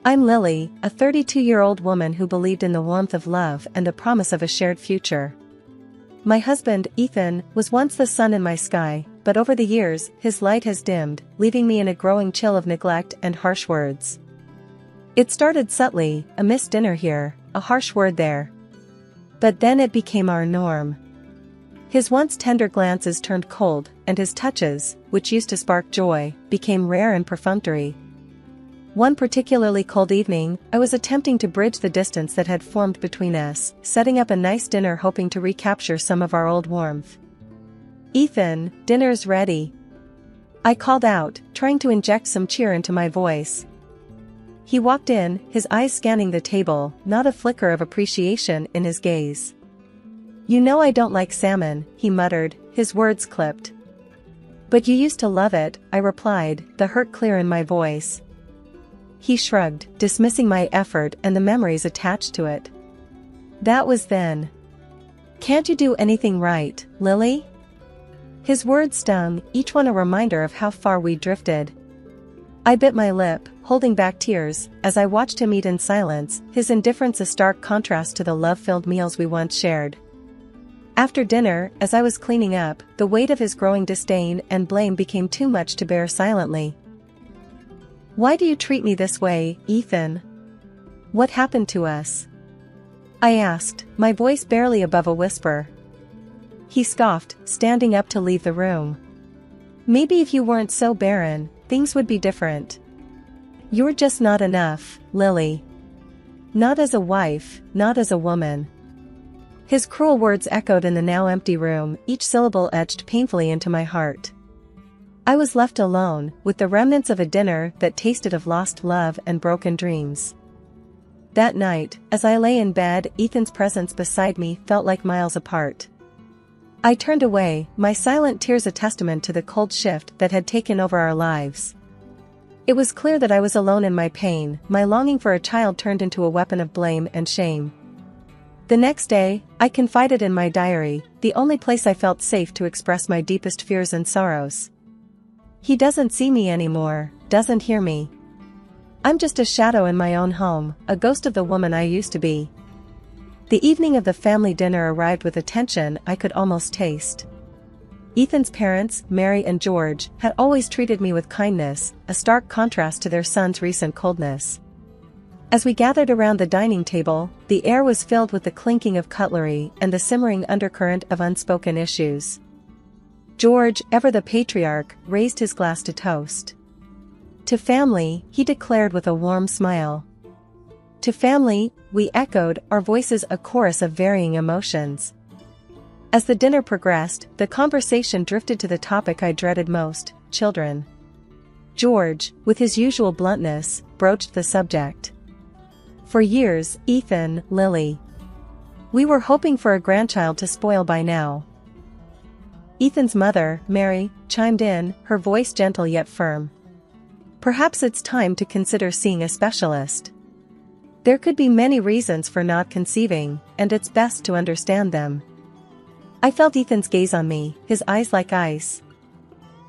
I'm Lily, a 32-year-old woman who believed in the warmth of love and the promise of a shared future. My husband, Ethan, was once the sun in my sky, but over the years, his light has dimmed, leaving me in a growing chill of neglect and harsh words. It started subtly, a missed dinner here, a harsh word there. But then it became our norm. His once tender glances turned cold, and his touches, which used to spark joy, became rare and perfunctory. One particularly cold evening, I was attempting to bridge the distance that had formed between us, setting up a nice dinner hoping to recapture some of our old warmth. "Ethan, dinner's ready," I called out, trying to inject some cheer into my voice. He walked in, his eyes scanning the table, not a flicker of appreciation in his gaze. "You know I don't like salmon," he muttered, his words clipped. "But you used to love it," I replied, the hurt clear in my voice. He shrugged, dismissing my effort and the memories attached to it. "That was then. Can't you do anything right, Lily?" His words stung, each one a reminder of how far we drifted. I bit my lip, holding back tears, as I watched him eat in silence, his indifference a stark contrast to the love-filled meals we once shared. After dinner, as I was cleaning up, the weight of his growing disdain and blame became too much to bear silently. "Why do you treat me this way, Ethan? What happened to us?" I asked, my voice barely above a whisper. He scoffed, standing up to leave the room. "Maybe if you weren't so barren, things would be different. You're just not enough, Lily. Not as a wife, not as a woman." His cruel words echoed in the now empty room, each syllable etched painfully into my heart. I was left alone, with the remnants of a dinner that tasted of lost love and broken dreams. That night, as I lay in bed, Ethan's presence beside me felt like miles apart. I turned away, my silent tears a testament to the cold shift that had taken over our lives. It was clear that I was alone in my pain, my longing for a child turned into a weapon of blame and shame. The next day, I confided in my diary, the only place I felt safe to express my deepest fears and sorrows. "He doesn't see me anymore, doesn't hear me. I'm just a shadow in my own home, a ghost of the woman I used to be." The evening of the family dinner arrived with a tension I could almost taste. Ethan's parents, Mary and George, had always treated me with kindness, a stark contrast to their son's recent coldness. As we gathered around the dining table, the air was filled with the clinking of cutlery and the simmering undercurrent of unspoken issues. George, ever the patriarch, raised his glass to toast. "To family," he declared with a warm smile. "To family," we echoed, our voices a chorus of varying emotions. As the dinner progressed, the conversation drifted to the topic I dreaded most, children. George, with his usual bluntness, broached the subject. "For years, Ethan, Lily. We were hoping for a grandchild to spoil by now." Ethan's mother, Mary, chimed in, her voice gentle yet firm. "Perhaps it's time to consider seeing a specialist. There could be many reasons for not conceiving, and it's best to understand them." I felt Ethan's gaze on me, his eyes like ice.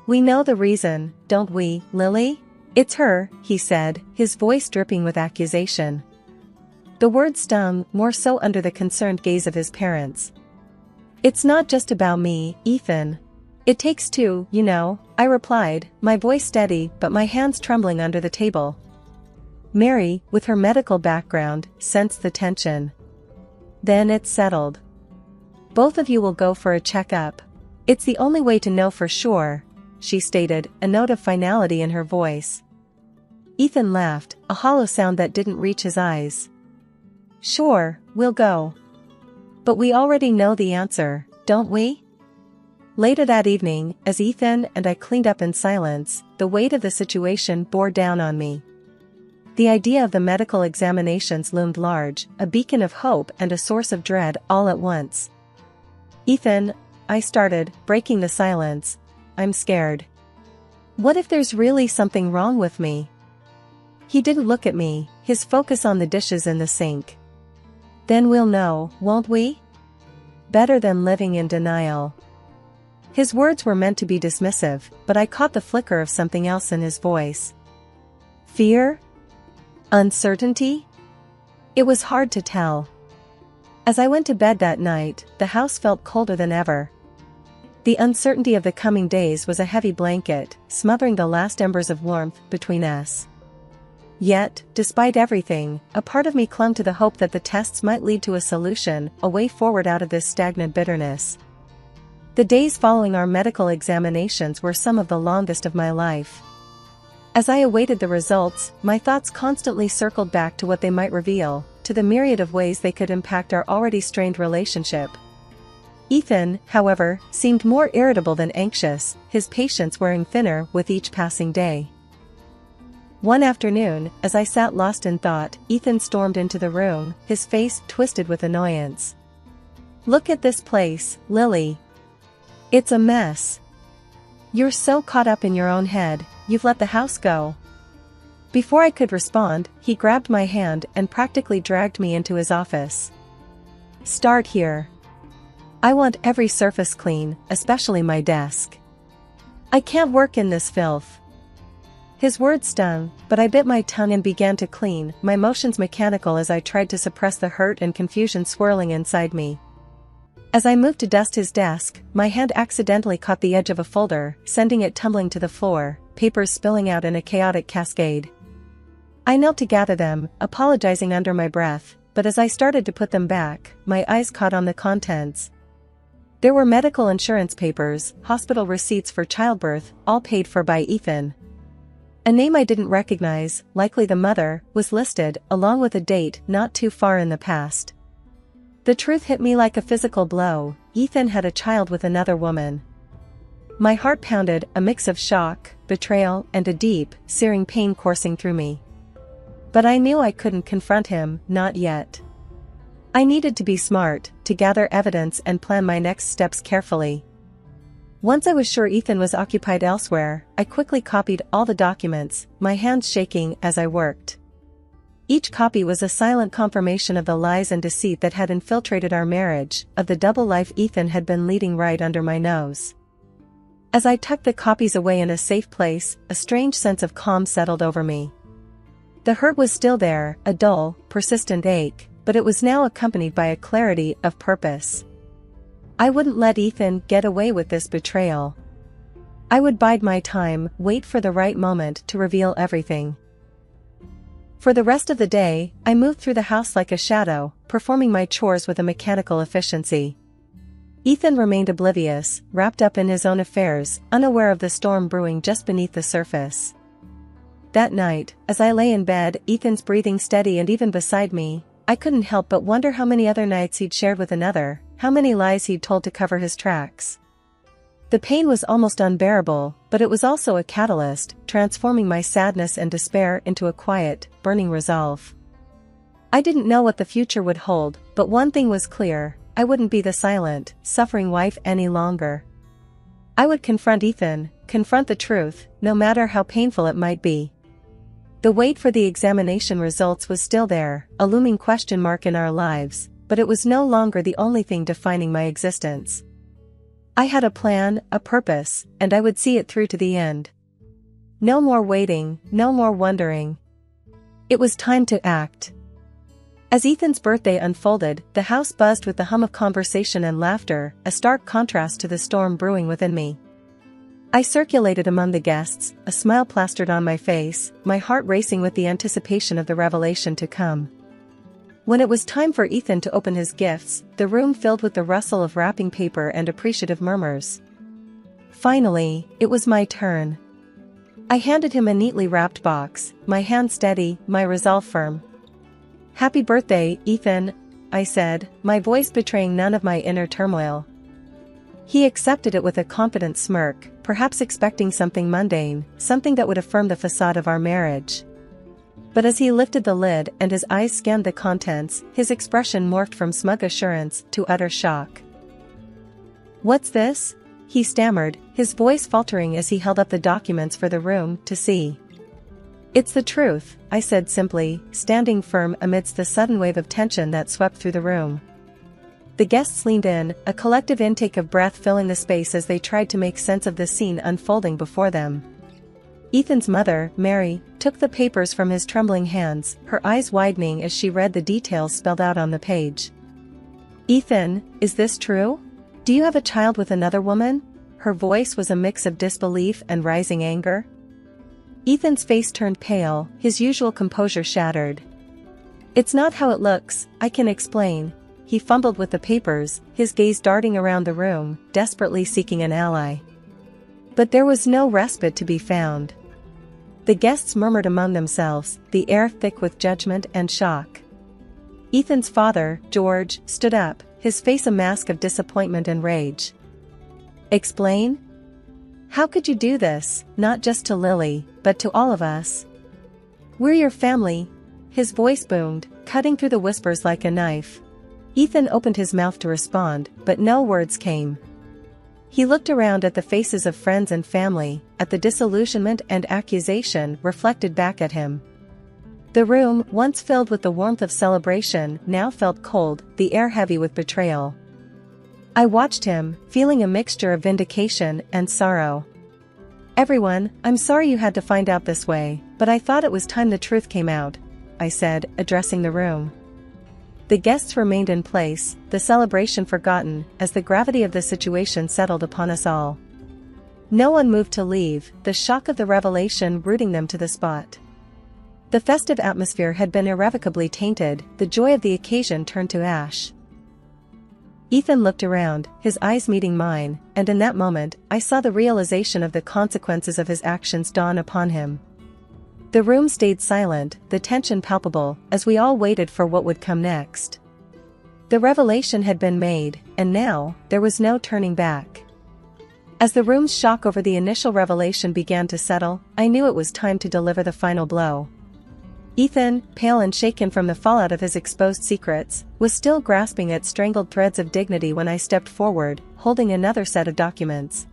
"We know the reason, don't we, Lily? It's her," he said, his voice dripping with accusation. The words stung, more so under the concerned gaze of his parents. "It's not just about me, Ethan. It takes two, you know," I replied, my voice steady but my hands trembling under the table. Mary, with her medical background, sensed the tension. "Then it's settled. Both of you will go for a checkup. It's the only way to know for sure," she stated, a note of finality in her voice. Ethan laughed, a hollow sound that didn't reach his eyes. "Sure, we'll go. But we already know the answer, don't we?" Later that evening, as Ethan and I cleaned up in silence, the weight of the situation bore down on me. The idea of the medical examinations loomed large, a beacon of hope and a source of dread all at once. "Ethan," I started, breaking the silence, "I'm scared. What if there's really something wrong with me?" He didn't look at me, his focus on the dishes in the sink. "Then we'll know, won't we? Better than living in denial." His words were meant to be dismissive, but I caught the flicker of something else in his voice. "Fear?" Uncertainty? It was hard to tell. As I went to bed that night, the house felt colder than ever. The uncertainty of the coming days was a heavy blanket, smothering the last embers of warmth between us. Yet, despite everything, a part of me clung to the hope that the tests might lead to a solution, a way forward out of this stagnant bitterness. The days following our medical examinations were some of the longest of my life. As I awaited the results, my thoughts constantly circled back to what they might reveal, to the myriad of ways they could impact our already strained relationship. Ethan, however, seemed more irritable than anxious, his patience wearing thinner with each passing day. One afternoon, as I sat lost in thought, Ethan stormed into the room, his face twisted with annoyance. "Look at this place, Lily. It's a mess. You're so caught up in your own head, you've let the house go." Before I could respond, he grabbed my hand and practically dragged me into his office. "Start here. I want every surface clean, especially my desk. I can't work in this filth." His words stung, but I bit my tongue and began to clean, my motions mechanical as I tried to suppress the hurt and confusion swirling inside me. As I moved to dust his desk, my hand accidentally caught the edge of a folder, sending it tumbling to the floor, papers spilling out in a chaotic cascade. I knelt to gather them, apologizing under my breath, but as I started to put them back, my eyes caught on the contents. There were medical insurance papers, hospital receipts for childbirth, all paid for by Ethan. A name I didn't recognize, likely the mother, was listed, along with a date not too far in the past. The truth hit me like a physical blow. Ethan had a child with another woman. My heart pounded, a mix of shock, betrayal, and a deep, searing pain coursing through me. But I knew I couldn't confront him, not yet. I needed to be smart, to gather evidence and plan my next steps carefully. Once I was sure Ethan was occupied elsewhere, I quickly copied all the documents, my hands shaking as I worked. Each copy was a silent confirmation of the lies and deceit that had infiltrated our marriage, of the double life Ethan had been leading right under my nose. As I tucked the copies away in a safe place, a strange sense of calm settled over me. The hurt was still there, a dull, persistent ache, but it was now accompanied by a clarity of purpose. I wouldn't let Ethan get away with this betrayal. I would bide my time, wait for the right moment to reveal everything. For the rest of the day, I moved through the house like a shadow, performing my chores with a mechanical efficiency. Ethan remained oblivious, wrapped up in his own affairs, unaware of the storm brewing just beneath the surface. That night, as I lay in bed, Ethan's breathing steady and even beside me, I couldn't help but wonder how many other nights he'd shared with another, how many lies he'd told to cover his tracks. The pain was almost unbearable, but it was also a catalyst, transforming my sadness and despair into a quiet, burning resolve. I didn't know what the future would hold, but one thing was clear: I wouldn't be the silent, suffering wife any longer. I would confront Ethan, confront the truth, no matter how painful it might be. The wait for the examination results was still there, a looming question mark in our lives, but it was no longer the only thing defining my existence. I had a plan, a purpose, and I would see it through to the end. No more waiting, no more wondering. It was time to act. As Ethan's birthday unfolded, the house buzzed with the hum of conversation and laughter, a stark contrast to the storm brewing within me. I circulated among the guests, a smile plastered on my face, my heart racing with the anticipation of the revelation to come. When it was time for Ethan to open his gifts, the room filled with the rustle of wrapping paper and appreciative murmurs. Finally, it was my turn. I handed him a neatly wrapped box, my hand steady, my resolve firm. "Happy birthday, Ethan," I said, my voice betraying none of my inner turmoil. He accepted it with a confident smirk, perhaps expecting something mundane, something that would affirm the facade of our marriage. But as he lifted the lid and his eyes scanned the contents, his expression morphed from smug assurance to utter shock. "What's this?" he stammered, his voice faltering as he held up the documents for the room to see. "It's the truth," I said simply, standing firm amidst the sudden wave of tension that swept through the room. The guests leaned in, a collective intake of breath filling the space as they tried to make sense of the scene unfolding before them. Ethan's mother, Mary, took the papers from his trembling hands, her eyes widening as she read the details spelled out on the page. "Ethan, is this true? Do you have a child with another woman?" Her voice was a mix of disbelief and rising anger. Ethan's face turned pale, his usual composure shattered. "It's not how it looks, I can explain." He fumbled with the papers, his gaze darting around the room, desperately seeking an ally. But there was no respite to be found. The guests murmured among themselves, the air thick with judgment and shock. Ethan's father, George, stood up, his face a mask of disappointment and rage. "Explain? How could you do this, not just to Lily, but to all of us? We're your family." His voice boomed, cutting through the whispers like a knife. Ethan opened his mouth to respond, but no words came. He looked around at the faces of friends and family, at the disillusionment and accusation reflected back at him. The room, once filled with the warmth of celebration, now felt cold, the air heavy with betrayal. I watched him, feeling a mixture of vindication and sorrow. "Everyone, I'm sorry you had to find out this way, but I thought it was time the truth came out," I said, addressing the room. The guests remained in place, the celebration forgotten, as the gravity of the situation settled upon us all. No one moved to leave, the shock of the revelation rooting them to the spot. The festive atmosphere had been irrevocably tainted, the joy of the occasion turned to ash. Ethan looked around, his eyes meeting mine, and in that moment, I saw the realization of the consequences of his actions dawn upon him. The room stayed silent, the tension palpable, as we all waited for what would come next. The revelation had been made, and now, there was no turning back. As the room's shock over the initial revelation began to settle, I knew it was time to deliver the final blow. Ethan, pale and shaken from the fallout of his exposed secrets, was still grasping at strangled threads of dignity when I stepped forward, holding another set of documents.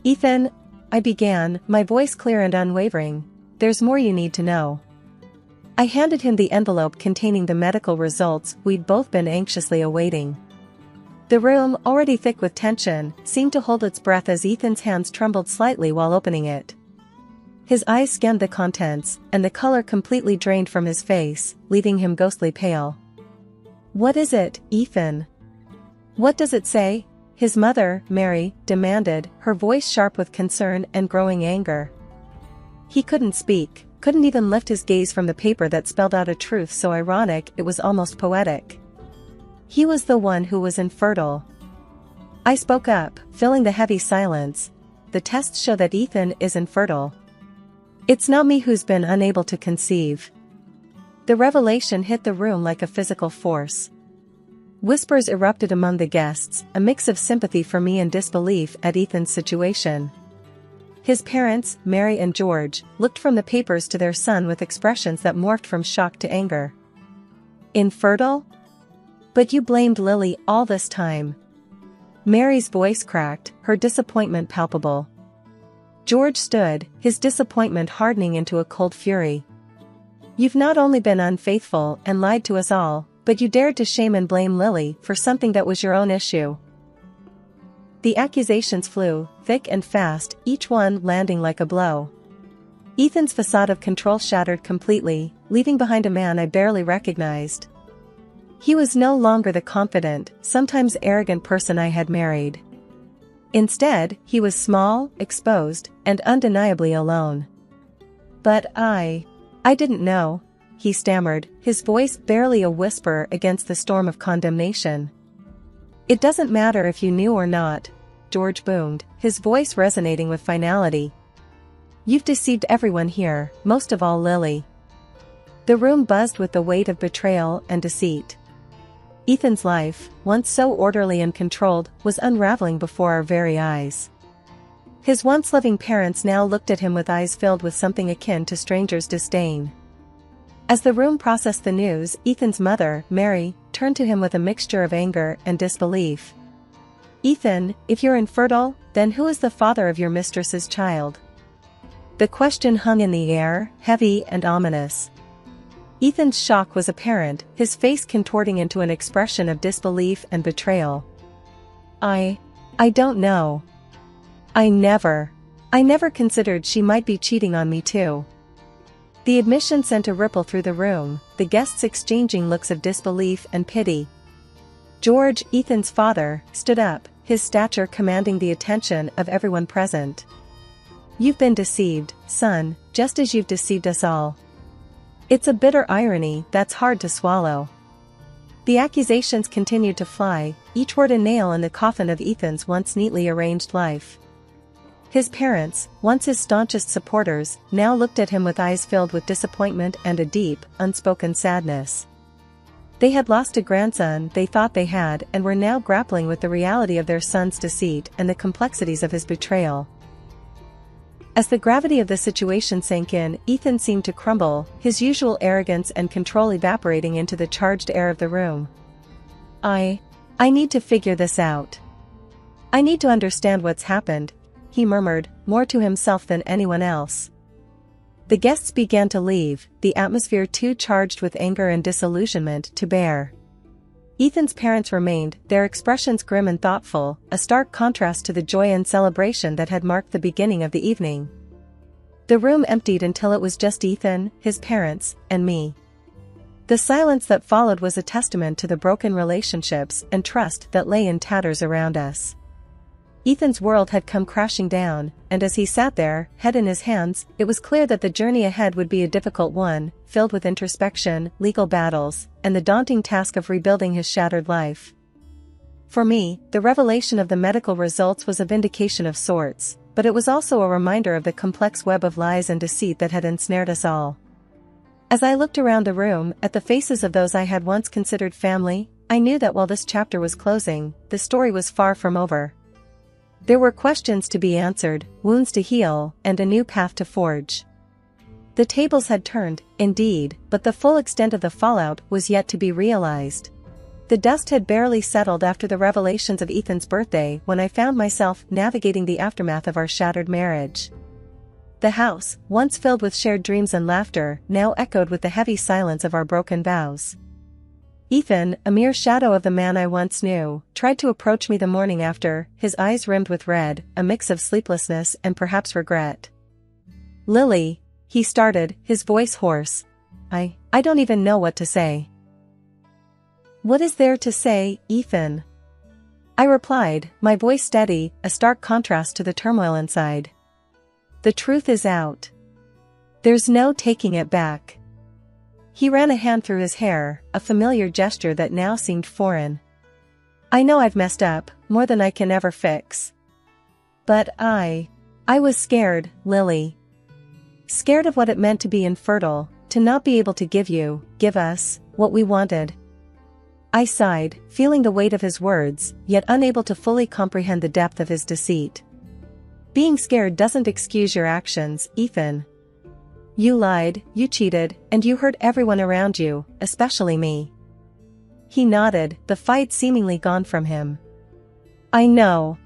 "Ethan," I began, my voice clear and unwavering, "there's more you need to know." I handed him the envelope containing the medical results we'd both been anxiously awaiting. The room, already thick with tension, seemed to hold its breath as Ethan's hands trembled slightly while opening it. His eyes scanned the contents, and the color completely drained from his face, leaving him ghostly pale. "What is it, Ethan? What does it say?" his mother, Mary, demanded, her voice sharp with concern and growing anger. He couldn't speak, couldn't even lift his gaze from the paper that spelled out a truth so ironic it was almost poetic. He was the one who was infertile. I spoke up, filling the heavy silence. "The tests show that Ethan is infertile. It's not me who's been unable to conceive." The revelation hit the room like a physical force. Whispers erupted among the guests, a mix of sympathy for me and disbelief at Ethan's situation. His parents, Mary and George, looked from the papers to their son with expressions that morphed from shock to anger. "Infertile? But you blamed Lily all this time." Mary's voice cracked, her disappointment palpable. George stood, his disappointment hardening into a cold fury. "You've not only been unfaithful and lied to us all, but you dared to shame and blame Lily for something that was your own issue." The accusations flew, thick and fast, each one landing like a blow. Ethan's facade of control shattered completely, leaving behind a man I barely recognized. He was no longer the confident, sometimes arrogant person I had married. Instead, he was small, exposed, and undeniably alone. "But I didn't know," he stammered, his voice barely a whisper against the storm of condemnation. "It doesn't matter if you knew or not," George boomed, his voice resonating with finality. "You've deceived everyone here, most of all Lily." The room buzzed with the weight of betrayal and deceit. Ethan's life, once so orderly and controlled, was unraveling before our very eyes. His once loving parents now looked at him with eyes filled with something akin to strangers' disdain. As the room processed the news, Ethan's mother, Mary, turned to him with a mixture of anger and disbelief. "Ethan, if you're infertile, then who is the father of your mistress's child?" The question hung in the air, heavy and ominous. Ethan's shock was apparent, his face contorting into an expression of disbelief and betrayal. I don't know. I never. I never considered she might be cheating on me too. The admission sent a ripple through the room, the guests exchanging looks of disbelief and pity. George, Ethan's father, stood up, his stature commanding the attention of everyone present. "You've been deceived, son, just as you've deceived us all." It's a bitter irony that's hard to swallow. The accusations continued to fly, each word a nail in the coffin of Ethan's once neatly arranged life. His parents, once his staunchest supporters, now looked at him with eyes filled with disappointment and a deep, unspoken sadness. They had lost a grandson they thought they had and were now grappling with the reality of their son's deceit and the complexities of his betrayal. As the gravity of the situation sank in, Ethan seemed to crumble, his usual arrogance and control evaporating into the charged air of the room. I need to figure this out. I need to understand what's happened," he murmured, more to himself than anyone else. The guests began to leave, the atmosphere too charged with anger and disillusionment to bear. Ethan's parents remained, their expressions grim and thoughtful, a stark contrast to the joy and celebration that had marked the beginning of the evening. The room emptied until it was just Ethan, his parents, and me. The silence that followed was a testament to the broken relationships and trust that lay in tatters around us. Ethan's world had come crashing down, and as he sat there, head in his hands, it was clear that the journey ahead would be a difficult one, filled with introspection, legal battles, and the daunting task of rebuilding his shattered life. For me, the revelation of the medical results was a vindication of sorts, but it was also a reminder of the complex web of lies and deceit that had ensnared us all. As I looked around the room, at the faces of those I had once considered family, I knew that while this chapter was closing, the story was far from over. There were questions to be answered, wounds to heal, and a new path to forge. The tables had turned, indeed, but the full extent of the fallout was yet to be realized. The dust had barely settled after the revelations of Ethan's birthday when I found myself navigating the aftermath of our shattered marriage. The house, once filled with shared dreams and laughter, now echoed with the heavy silence of our broken vows. Ethan, a mere shadow of the man I once knew, tried to approach me the morning after, his eyes rimmed with red, a mix of sleeplessness and perhaps regret. "Lily," he started, his voice hoarse. I don't even know what to say." "What is there to say, Ethan?" I replied, my voice steady, a stark contrast to the turmoil inside. "The truth is out. There's no taking it back." He ran a hand through his hair, a familiar gesture that now seemed foreign. "I know I've messed up, more than I can ever fix. But I was scared, Lily. Scared of what it meant to be infertile, to not be able to give us, what we wanted." I sighed, feeling the weight of his words, yet unable to fully comprehend the depth of his deceit. "Being scared doesn't excuse your actions, Ethan. You lied, you cheated, and you hurt everyone around you, especially me." He nodded, the fight seemingly gone from him. "I know.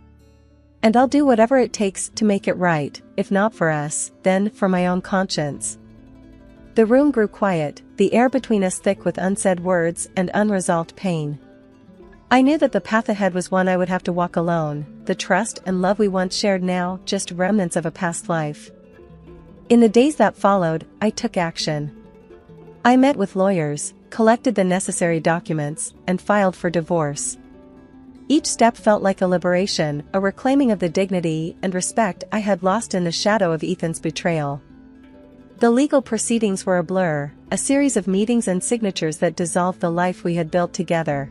And I'll do whatever it takes to make it right, if not for us, then for my own conscience." The room grew quiet, the air between us thick with unsaid words and unresolved pain. I knew that the path ahead was one I would have to walk alone, the trust and love we once shared now just remnants of a past life. In the days that followed, I took action. I met with lawyers, collected the necessary documents, and filed for divorce. Each step felt like a liberation, a reclaiming of the dignity and respect I had lost in the shadow of Ethan's betrayal. The legal proceedings were a blur, a series of meetings and signatures that dissolved the life we had built together.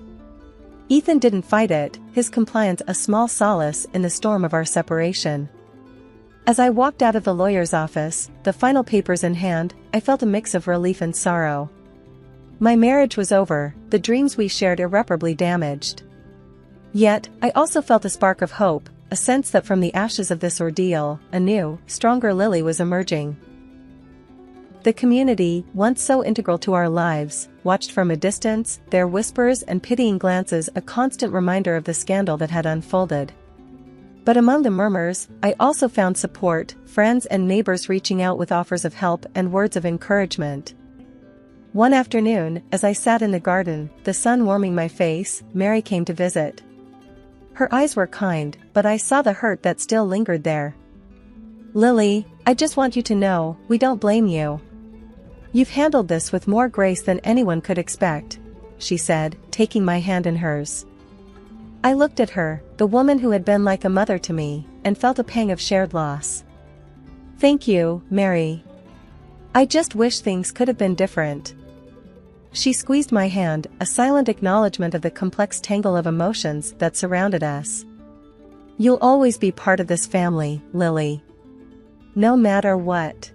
Ethan didn't fight it, his compliance a small solace in the storm of our separation. As I walked out of the lawyer's office, the final papers in hand, I felt a mix of relief and sorrow. My marriage was over, the dreams we shared irreparably damaged. Yet, I also felt a spark of hope, a sense that from the ashes of this ordeal, a new, stronger Lily was emerging. The community, once so integral to our lives, watched from a distance, their whispers and pitying glances a constant reminder of the scandal that had unfolded. But among the murmurs, I also found support, friends and neighbors reaching out with offers of help and words of encouragement. One afternoon, as I sat in the garden, the sun warming my face, Mary came to visit. Her eyes were kind, but I saw the hurt that still lingered there. Lily, I just want you to know, we don't blame you. You've handled this with more grace than anyone could expect, she said, taking my hand in hers. I looked at her, the woman who had been like a mother to me, and felt a pang of shared loss. Thank you, Mary. I just wish things could have been different. She squeezed my hand, a silent acknowledgement of the complex tangle of emotions that surrounded us. You'll always be part of this family, Lily. No matter what.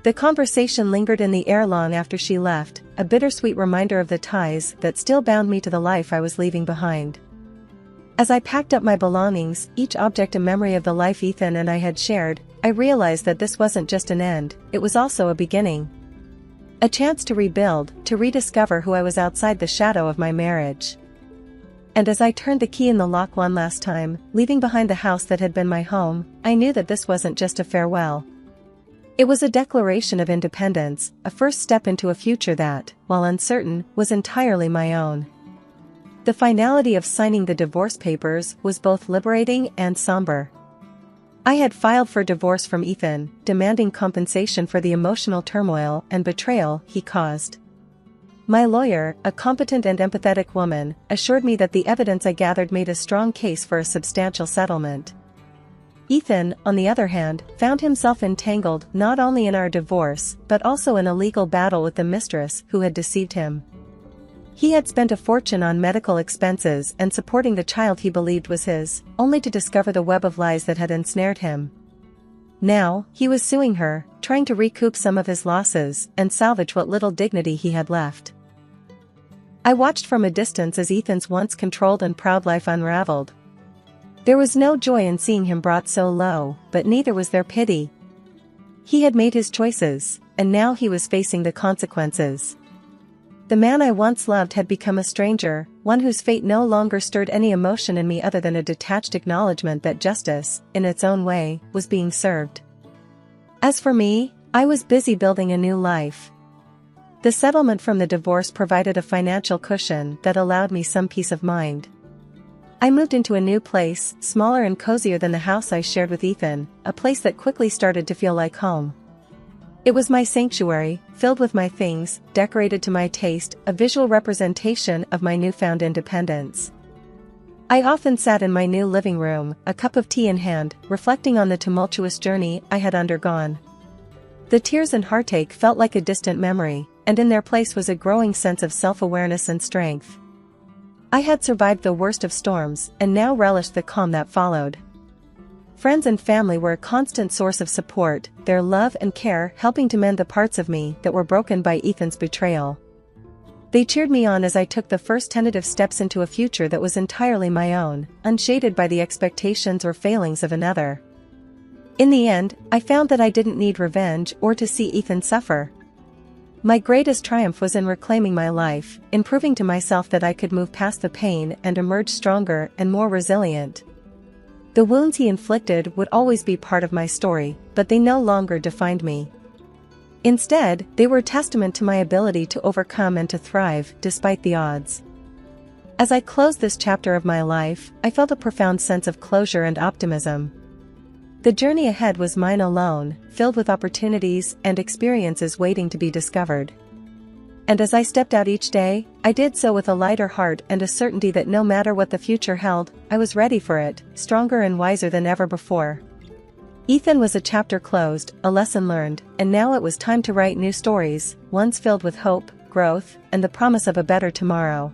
The conversation lingered in the air long after she left, a bittersweet reminder of the ties that still bound me to the life I was leaving behind. As I packed up my belongings, each object a memory of the life Ethan and I had shared, I realized that this wasn't just an end, it was also a beginning. A chance to rebuild, to rediscover who I was outside the shadow of my marriage. And as I turned the key in the lock one last time, leaving behind the house that had been my home, I knew that this wasn't just a farewell. It was a declaration of independence, a first step into a future that, while uncertain, was entirely my own. The finality of signing the divorce papers was both liberating and somber. I had filed for divorce from Ethan, demanding compensation for the emotional turmoil and betrayal he caused. My lawyer, a competent and empathetic woman, assured me that the evidence I gathered made a strong case for a substantial settlement. Ethan, on the other hand, found himself entangled not only in our divorce but also in a legal battle with the mistress who had deceived him. He had spent a fortune on medical expenses and supporting the child he believed was his, only to discover the web of lies that had ensnared him. Now, he was suing her, trying to recoup some of his losses and salvage what little dignity he had left. I watched from a distance as Ethan's once controlled and proud life unraveled. There was no joy in seeing him brought so low, but neither was there pity. He had made his choices, and now he was facing the consequences. The man I once loved had become a stranger, one whose fate no longer stirred any emotion in me other than a detached acknowledgement that justice, in its own way, was being served. As for me, I was busy building a new life. The settlement from the divorce provided a financial cushion that allowed me some peace of mind. I moved into a new place, smaller and cozier than the house I shared with Ethan, a place that quickly started to feel like home. It was my sanctuary, filled with my things, decorated to my taste, a visual representation of my newfound independence. I often sat in my new living room, a cup of tea in hand, reflecting on the tumultuous journey I had undergone. The tears and heartache felt like a distant memory, and in their place was a growing sense of self-awareness and strength. I had survived the worst of storms, and now relished the calm that followed. Friends and family were a constant source of support, their love and care helping to mend the parts of me that were broken by Ethan's betrayal. They cheered me on as I took the first tentative steps into a future that was entirely my own, unshaded by the expectations or failings of another. In the end, I found that I didn't need revenge or to see Ethan suffer. My greatest triumph was in reclaiming my life, in proving to myself that I could move past the pain and emerge stronger and more resilient. The wounds he inflicted would always be part of my story, but they no longer defined me. Instead, they were a testament to my ability to overcome and to thrive, despite the odds. As I closed this chapter of my life, I felt a profound sense of closure and optimism. The journey ahead was mine alone, filled with opportunities and experiences waiting to be discovered. And as I stepped out each day, I did so with a lighter heart and a certainty that no matter what the future held, I was ready for it, stronger and wiser than ever before. Ethan was a chapter closed, a lesson learned, and now it was time to write new stories, ones filled with hope, growth, and the promise of a better tomorrow.